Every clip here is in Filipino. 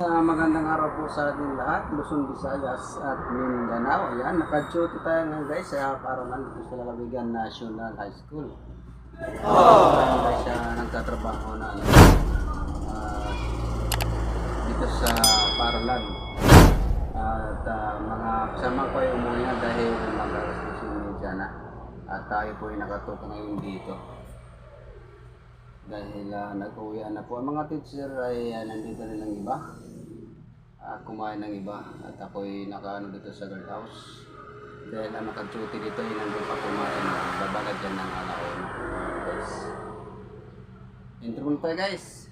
Magandang araw po sa ating lahat, Luzon, Visayas at Mindanao. Ayan, naka-duty tayo ngayon guys para nandito sa Lalawigan National High School. Ayan guys, nagtatrabaho na dito sa Paralan. At mga kasama ko yung muna dahil mag-alas na. At tayo po ay nakatuto ngayon dito. Dahil nag-uwi na po. Ang mga teacher ay nandito rin ng iba. Kumain ng iba. At ako'y nakaano dito sa guardhouse. Dahil naka-duty dito ay nandun pa kumain. Babalad dyan ng alaon. Guys. Intro mo tayo guys.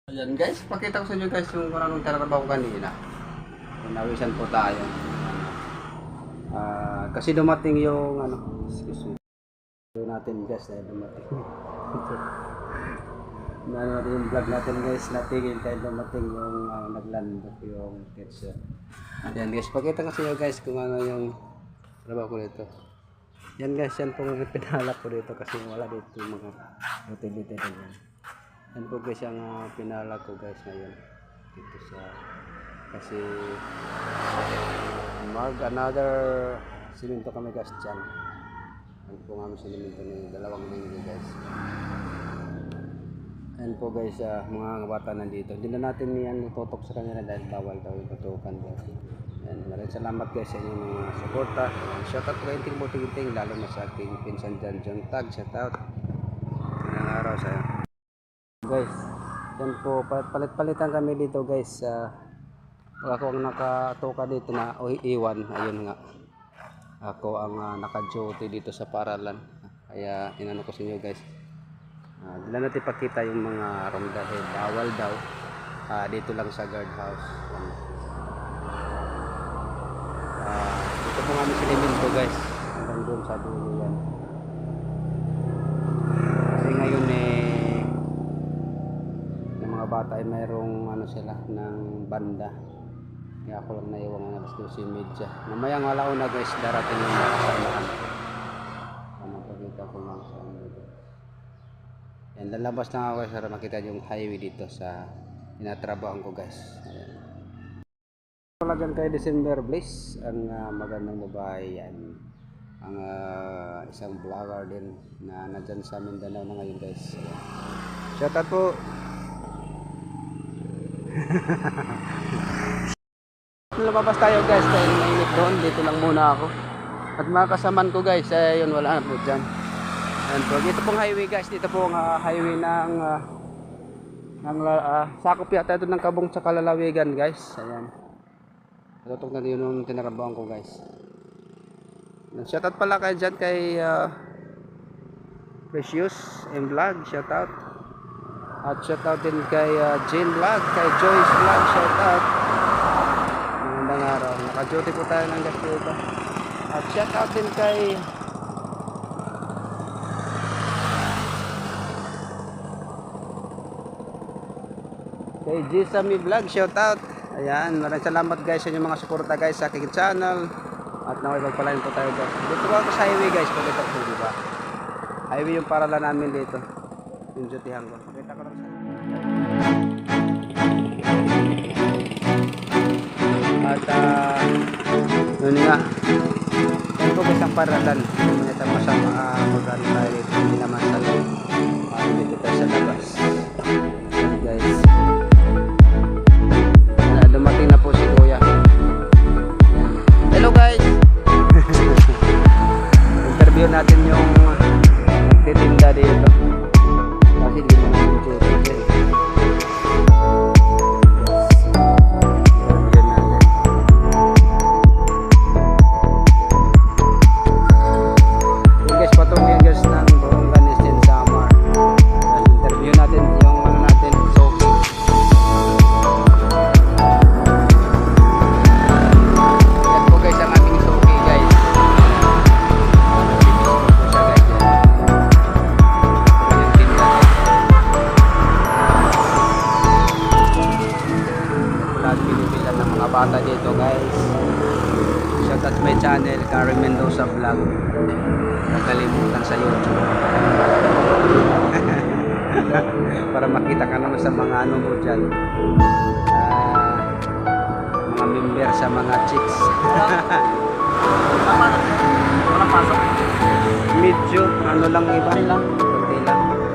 Ayan guys, pakita ko sa inyo guys yung kung anong trabaho ko kanina. Nawisan po tayo. Kasi dumating yung excuse me. Natin guys dahil dumating. Natin yung vlog natin guys, natigil dahil dumating yung naglandok yung teacher. Ayan guys, pakita ko sa inyo guys kung ano yung trabaho ko dito. Yan guys, yan pong pinalak ko dito kasi wala dito yung mga utility din. Yan po guys ang pinala ko guys ngayon dito sa kasi another simento kami guys dyan. Yan po nga simento ni dalawang linggo guys. Yan po guys mga bata nandito. Hindi na natin yan tutok sa kanila dahil bawal daw yung tutukan guys. Yan, maraming salamat guys sa inyong mga suporta. Shout out kay Ting Buting lalo na sa aking pinsan dyan John Tag. Shout out. Ngayong araw sa'yo. Guys, yan po, palit-palitan kami dito guys. Ako ang nakatoka dito na iwan, ayun nga. Ako ang naka-duty dito sa Paralan. Kaya inano ko sa inyo guys. Hindi na natin pakita yung mga room dahil bawal daw. Dito lang sa guardhouse. Dito po kami silimin ko guys. Hanggang doon sa dulo yan. Kasi ngayon bata ay mayroong sila ng banda kaya ako lang naiwan ng alas 12:30 mamayang alauna guys darating yung makasamahan pagkita ko lang sa dito yan lalabas na ako guys para makita yung highway dito sa tinatrabahan ko guys. Ayan. Wala dyan kay December Bliss ang magandang babae yan ang isang vlogger din na nandyan sa Mindanao na ngayon guys. Shout out po. Lumabas tayo guys dahil mainit doon, dito lang muna ako at mga kasaman ko guys yun wala na po dyan. Ayan po, dito pong highway guys, dito po ang highway ng sakop yata ito ng Kabong sa Lalawigan guys. Ayan, tutok na yun yung tinarabahan ko guys. Shoutout pala kayo dyan kay Precious and Vlog, shoutout. At shoutout din kay Jane Vlog, kay Joyce Vlog, shoutout. Magandang araw. Naka-duty po tayo ng gas dito. At shoutout din kay Jisami Vlog, shoutout. Ayan, maraming salamat guys sa inyong mga suporta guys sa aking channel. At nakipagpalain po tayo guys. Dito ako sa highway guys, pakita ko diba? Highway yung paralan namin dito. Yung dutihan ko. Pakita ko lang sa at yun nga yan po guys ang paralan ito masama magano tayo dito hindi naman sa loob dito tayo sa labas guys. Dumating na po si kuya. Hello guys. Interview natin yung nagtitinda dito kasi hindi mo natin dito guys, patungin guys ng buong Ganestin Samar. bata dito guys. Shout out my channel, Karen Mendoza Vlog. Nakalimutan sa YouTube. Para makita ka naman sa mga ano mo dyan. Mga member sa mga chicks. Walang pasok. Medyo, ano lang iba. Okay lang. Okay lang.